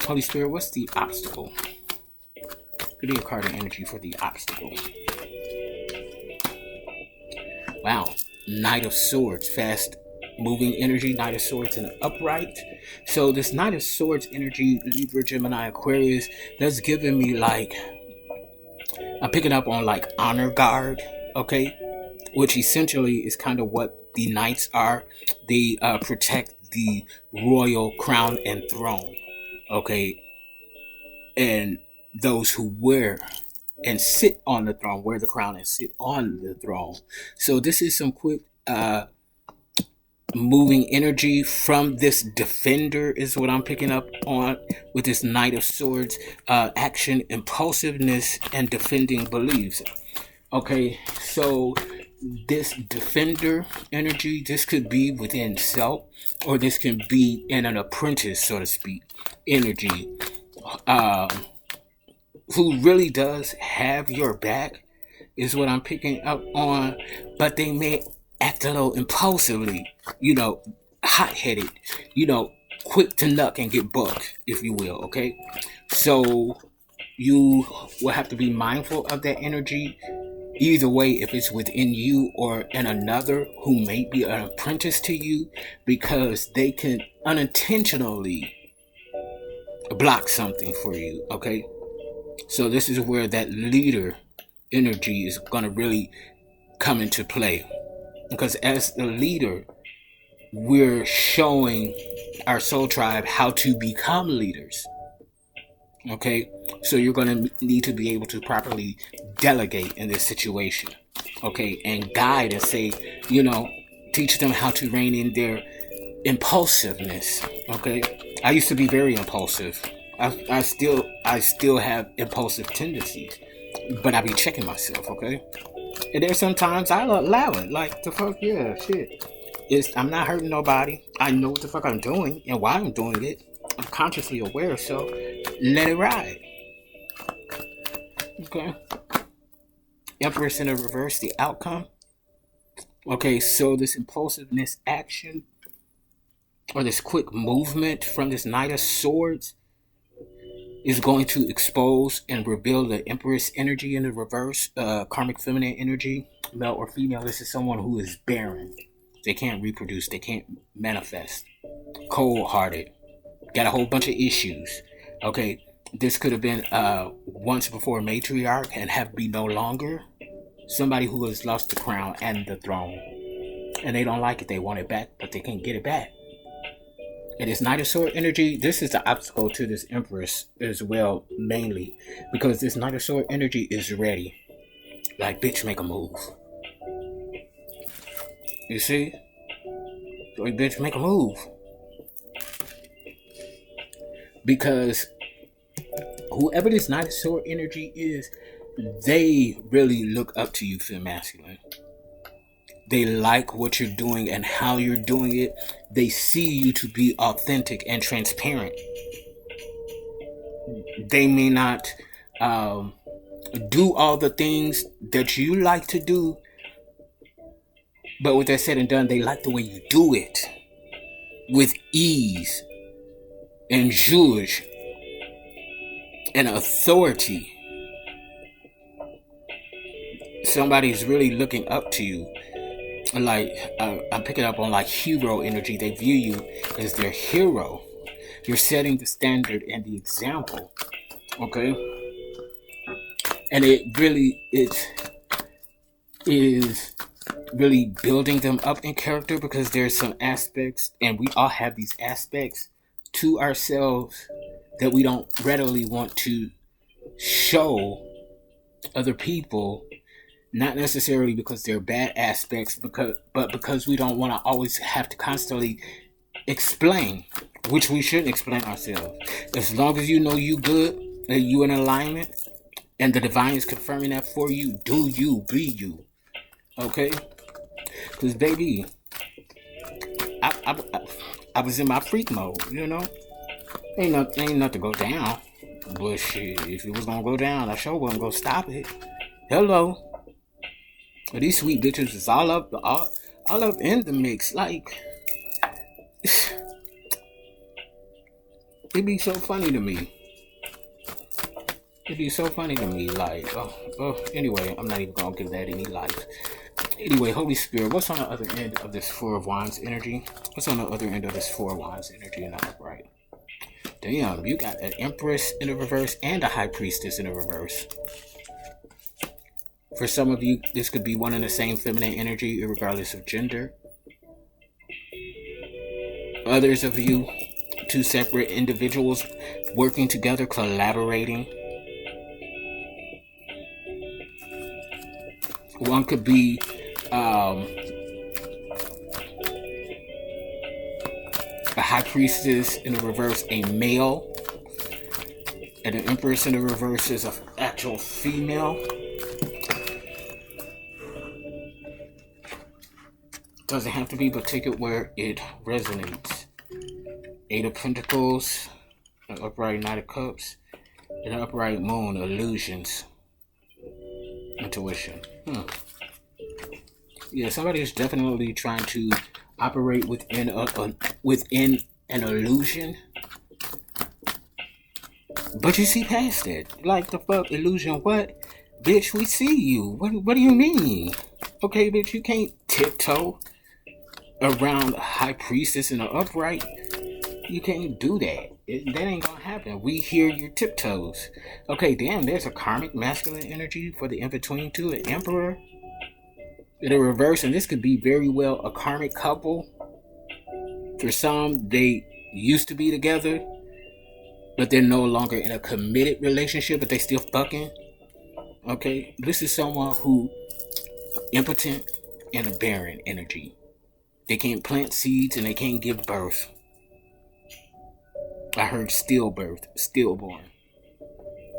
Holy Spirit, what's the obstacle? Give me a card of energy for the obstacle. Wow. Knight of Swords, fast moving energy, Knight of Swords in the upright. So this Knight of Swords energy, Libra, Gemini, Aquarius, that's giving me like, I'm picking up on like honor guard, okay? Which essentially is kind of what the knights are. They protect the royal crown and throne, okay? And those who wear and sit on the throne, wear the crown and sit on the throne. So this is some quick moving energy from this defender is what I'm picking up on with this Knight of Swords. Action, impulsiveness, and defending beliefs. Okay, so this defender energy, this could be within self, or this can be in an apprentice, so to speak, energy, who really does have your back is what I'm picking up on, but they may act a little impulsively, hot-headed, quick to nuck and get bucked, if you will, okay? So you will have to be mindful of that energy. Either way, if it's within you or in another who may be an apprentice to you, because they can unintentionally block something for you, okay? So this is where that leader energy is going to really come into play. Because as the leader, we're showing our soul tribe how to become leaders. Okay, so you're going to need to be able to properly delegate in this situation, okay, and guide and say, teach them how to rein in their impulsiveness. Okay, I used to be very impulsive. I still have impulsive tendencies, but I be checking myself. Okay, and there's sometimes I allow it, like the fuck, yeah, shit. I'm not hurting nobody. I know what the fuck I'm doing and why I'm doing it. I'm consciously aware, so let it ride. Okay. Empress in the reverse, the outcome. Okay, so this impulsiveness action, or this quick movement from this Knight of Swords, is going to expose and reveal the Empress energy in the reverse, karmic feminine energy, male or female. This is someone who is barren. They can't reproduce, they can't manifest. Cold-hearted. Got a whole bunch of issues. Okay, this could have been once before a matriarch and have be no longer. Somebody who has lost the crown and the throne. And they don't like it, they want it back, but they can't get it back. And this Knight of Sword energy, this is the obstacle to this Empress as well, mainly. Because this Knight of Sword energy is ready. Like, bitch, make a move. You see? Like, bitch, make a move. Because whoever this Knight of Sword energy is, they really look up to you, femme masculine. They like what you're doing and how you're doing it. They see you to be authentic and transparent. They may not do all the things that you like to do, but with that said and done, they like the way you do it with ease and zhuzh and authority. Somebody's really looking up to you. Like, I'm picking up on like hero energy. They view you as their hero. You're setting the standard and the example. Okay? And it really is really building them up in character, because there's some aspects, and we all have these aspects to ourselves that we don't readily want to show other people, not necessarily because they're bad aspects, but because we don't want to always have to constantly explain, which we shouldn't explain ourselves. As long as you know you good and you in alignment and the divine is confirming that for you, do you, be you. Okay? Because baby, I was in my freak mode, Ain't nothing to go down. But shit, if it was gonna go down, I sure wasn't gonna stop it. Hello. But these sweet bitches is all up in the mix. Like, it'd be so funny to me. Like, anyway, I'm not even gonna give that any life. Anyway, Holy Spirit, what's on the other end of this Four of Wands energy? What's on the other end of this Four of Wands energy in the upright? Damn, you got an Empress in the reverse and a High Priestess in the reverse. For some of you, this could be one and the same feminine energy, regardless of gender. Others of you, two separate individuals working together, collaborating. One could be a High Priestess in the reverse, a male, and an Empress in the reverse is an actual female. Doesn't have to be, but take it where it resonates. Eight of Pentacles, an upright Knight of Cups, and an upright Moon, illusions, intuition. Yeah, somebody is definitely trying to operate within an illusion, but you see past it. Like, the fuck illusion? What, bitch? We see you. What do you mean? Okay, bitch, you can't tiptoe around a High Priestess in the upright. You can't do that. That ain't gonna happen. We hear your tiptoes. Okay, damn, there's a karmic masculine energy for the in-between too. An Emperor in the reverse, and this could be very well a karmic couple. For some, they used to be together, but they're no longer in a committed relationship, but they still fucking. Okay, this is someone who impotent and a barren energy. They can't plant seeds and they can't give birth. I heard stillbirth, stillborn.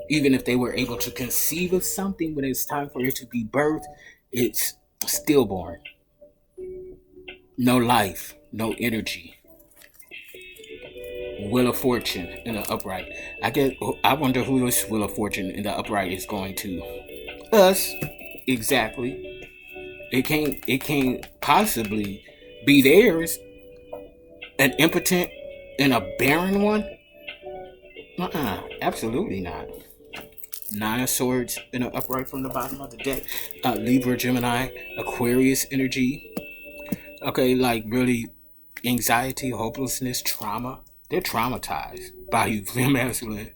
Even if they were able to conceive of something when it's time for it to be birthed, it's stillborn. No life, no energy. Wheel of Fortune in the upright. I wonder who this Wheel of Fortune in the upright is going to. Us, exactly. It can't possibly be theirs. An impotent and a barren one? Absolutely not. Nine of Swords in the upright from the bottom of the deck. Libra, Gemini, Aquarius energy. Okay, like really anxiety, hopelessness, trauma. They're traumatized by you, masculine.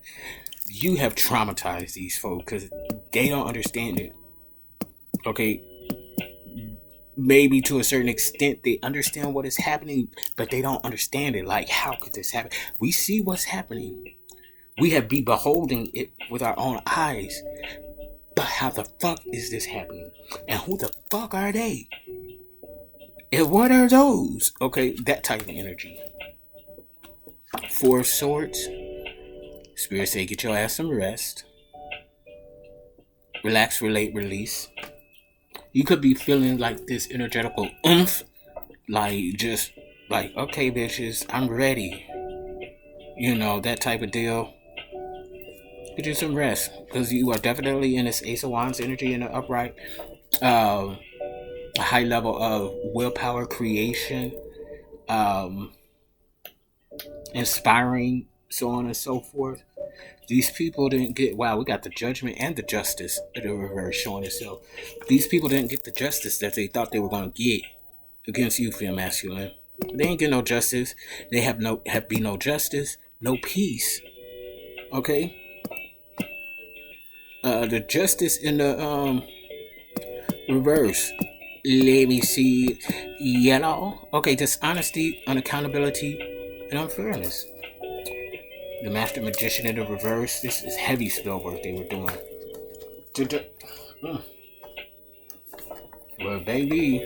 You have traumatized these folks because they don't understand it. Okay, maybe to a certain extent they understand what is happening, but they don't understand it. Like, how could this happen? We see what's happening. We have been beholding it with our own eyes. But how the fuck is this happening? And who the fuck are they? And what are those? Okay, that type of energy. Four of Swords. Spirit say, get your ass some rest. Relax, relate, release. You could be feeling like this energetical oomph. Like, just like, okay, bitches, I'm ready. You know, that type of deal. Get you some rest. Because you are definitely in this Ace of Wands energy in the upright. A high level of willpower, creation. Inspiring, so on and so forth. These people didn't get, wow, we got the Judgment and the Justice in the reverse showing itself. These people didn't get the justice that they thought they were going to get against you, feel masculine. They ain't get no justice. They have be no justice, no peace. Okay? The Justice in the reverse. Let me see. Yellow. Okay, dishonesty, unaccountability, and unfairness. The Master Magician in the reverse. This is heavy spell work they were doing. Well, baby,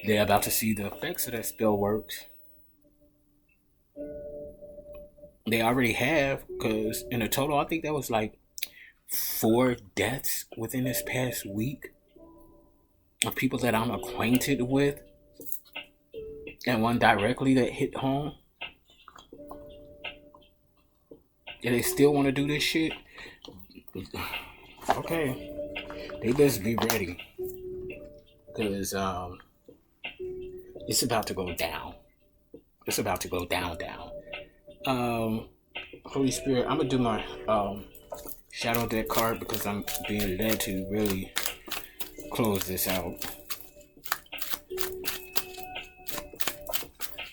they're about to see the effects of that spell work. They already have, because in a total, I think that was like 4 deaths within this past week of people that I'm acquainted with, and one directly that hit home. And they still want to do this shit? Okay. They best be ready. Because it's about to go down. It's about to go down. Holy Spirit, I'm going to do my shadow deck card because I'm being led to really close this out.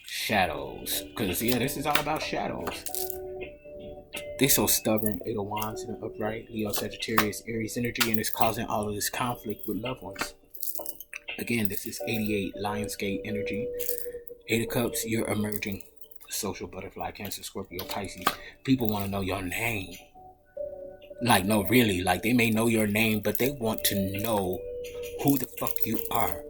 Shadows. Because, yeah, this is all about shadows. They so stubborn. 8 of Wands in the upright. Leo, Sagittarius, Aries energy. And it's causing all of this conflict with loved ones. Again, this is 88 Lionsgate energy. 8 of Cups, you're emerging. Social butterfly, Cancer, Scorpio, Pisces. People want to know your name. Like, no, really. Like, they may know your name, but they want to know who the fuck you are.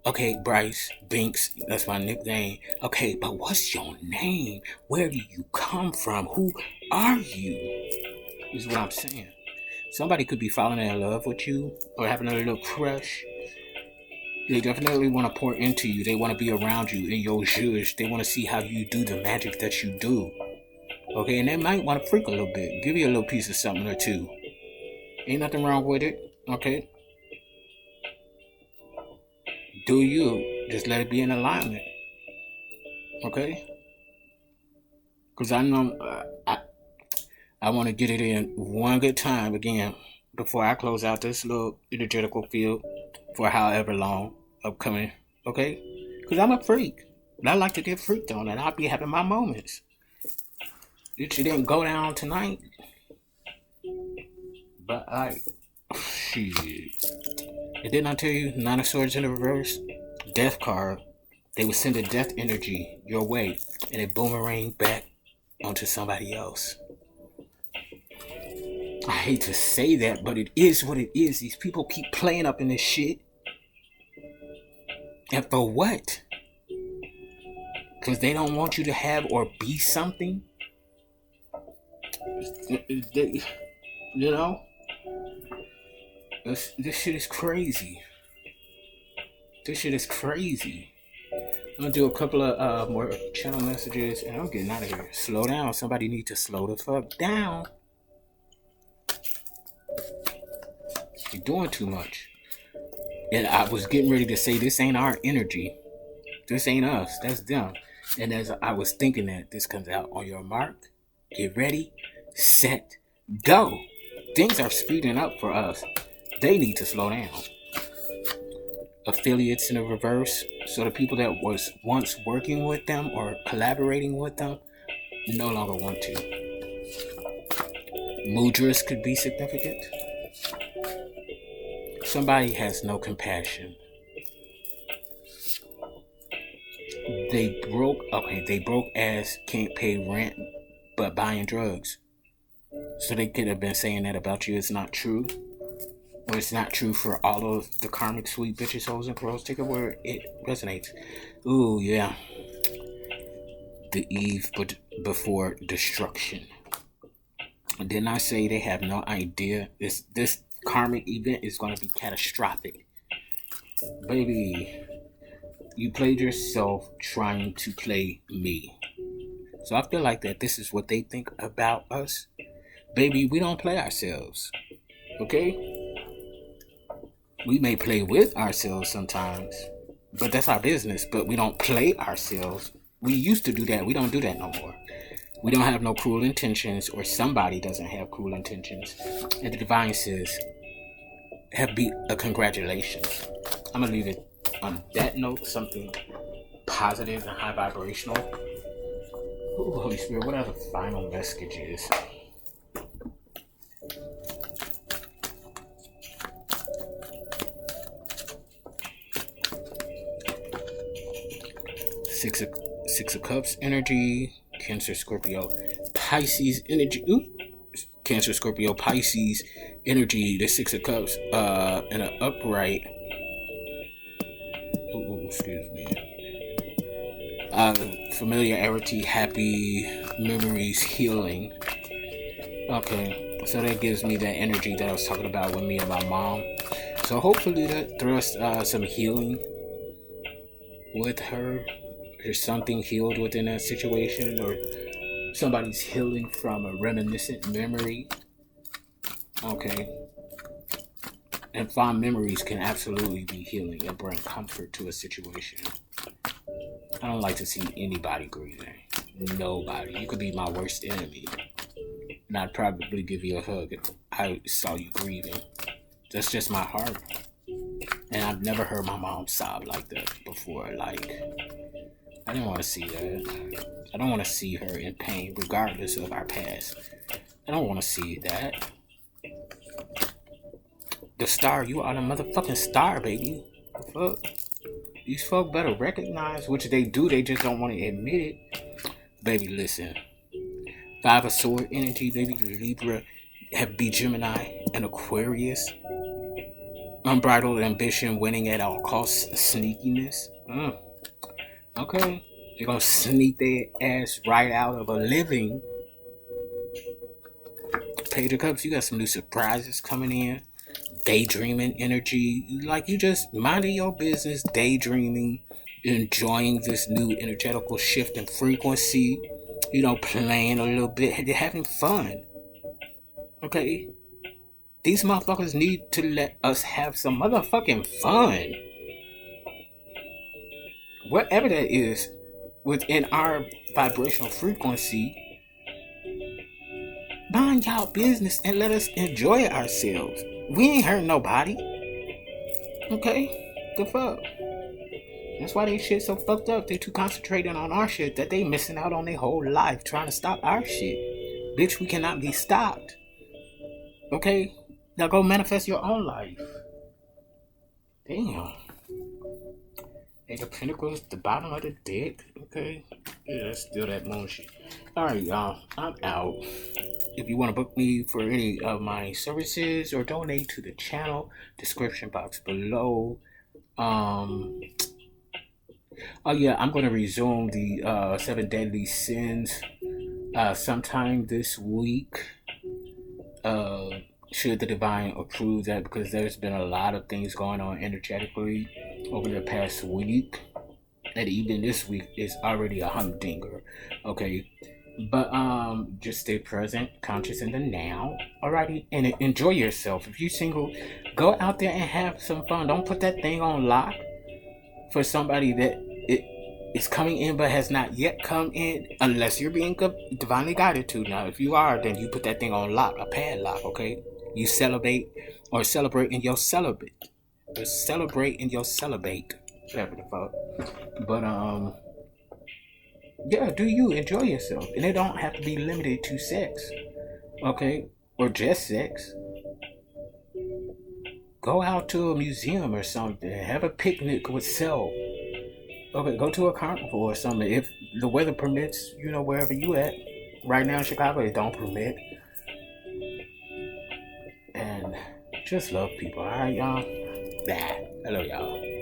Okay, Bryce Binks, that's my nickname. Okay, but what's your name? Where do you come from? Who are you? Is what I'm saying. Somebody could be falling in love with you or having a little crush. They definitely want to pour into you. They want to be around you in your zhuzh. They want to see how you do the magic that you do. Okay, and they might want to freak a little bit. Give you a little piece of something or two. Ain't nothing wrong with it. Okay? Do you. Just let it be in alignment. Okay? Because I know I want to get it in one good time again before I close out this little energetical field for however long upcoming. Okay? Because I'm a freak. And I like to get freaked on, and I'll be having my moments. It didn't go down tonight. But shit. And didn't I tell you, 9 of Swords in the reverse? Death card. They would send a death energy your way, and it boomerang back onto somebody else. I hate to say that, but it is what it is. These people keep playing up in this shit. And for what? Because they don't want you to have or be something? You know? This shit is crazy. This shit is crazy. I'm gonna do a couple of more channel messages and I'm getting out of here. Slow down. Somebody need to slow the fuck down. You're doing too much. And I was getting ready to say this ain't our energy. This ain't us. That's them. And as I was thinking that, this comes out on your mark. Get ready. Set. Go. Things are speeding up for us. They need to slow down. Affiliates in the reverse. So the people that was once working with them or collaborating with them no longer want to. Mudras could be significant. Somebody has no compassion. They broke ass, can't pay rent, but buying drugs. So they could have been saying that about you. It's not true. Or it's not true for all of the karmic sweet bitches, hoes, and crows. Take it where it resonates. Ooh, yeah. The eve but before destruction. Didn't I say they have no idea? This karmic event is going to be catastrophic. Baby, you played yourself trying to play me. So I feel like that this is what they think about us. Baby, we don't play ourselves. Okay? We may play with ourselves sometimes, but that's our business. But we don't play ourselves. We used to do that. We don't do that no more. We don't have no cruel intentions, or somebody doesn't have cruel intentions. And the divine says, have be a congratulations. I'm going to leave it on that note, something positive and high vibrational. Ooh, Holy Spirit, what are the final messages? Six of Cups energy, Cancer, Scorpio, Pisces energy. Ooh, Cancer, Scorpio, Pisces energy. The 6 of Cups, in an upright. Ooh, excuse me. Familiarity, happy memories, healing. Okay, so that gives me that energy that I was talking about with me and my mom. So hopefully that thrusts some healing with her. There's something healed within that situation, or somebody's healing from a reminiscent memory. Okay. And fond memories can absolutely be healing and bring comfort to a situation. I don't like to see anybody grieving. Nobody. You could be my worst enemy, and I'd probably give you a hug if I saw you grieving. That's just my heart. And I've never heard my mom sob like that before. Like, I didn't want to see that. I don't want to see her in pain, regardless of our past. I don't want to see that. The star, you are the motherfucking star, baby. The fuck? These folk better recognize, which they do, they just don't want to admit it. Baby, listen. 5 of sword energy, baby, Libra, have be Gemini and Aquarius. Unbridled ambition, winning at all costs, sneakiness. Okay. They're gonna sneak their ass right out of a living. Page of Cups, you got some new surprises coming in. Daydreaming energy. Like, you just minding your business, daydreaming, enjoying this new energetical shift in frequency. You know, playing a little bit, having fun. Okay? These motherfuckers need to let us have some motherfucking fun. Whatever that is within our vibrational frequency, mind y'all business and let us enjoy ourselves. We ain't hurt nobody. Okay? The fuck? That's why they shit so fucked up. They too concentrated on our shit that they missing out on their whole life trying to stop our shit. Bitch, we cannot be stopped. Okay? Now go manifest your own life. Damn. Eight of Pentacles, the bottom of the deck. Okay? Yeah, that's still that moon shit. Alright, y'all. I'm out. If you want to book me for any of my services or donate to the channel, description box below. Oh yeah, I'm going to resume the 7 Deadly Sins sometime this week. Should the divine approve that, because there's been a lot of things going on energetically over the past week. And even this week is already a humdinger. Okay. But just stay present, conscious in the now. Alrighty, and enjoy yourself. If you're single, go out there and have some fun. Don't put that thing on lock for somebody that is coming in but has not yet come in, unless you're being divinely guided to. Now, if you are, then you put that thing on lock, a padlock. Okay, you celebrate in your celibate. Or celebrate in your celibate. Whatever the fuck. But yeah, do you enjoy yourself? And it don't have to be limited to sex, okay? Or just sex. Go out to a museum or something. Have a picnic with self. Okay, go to a carnival or something. If the weather permits, you know, wherever you at. Right now in Chicago, it don't permit. And just love people, alright, y'all? Hello, y'all.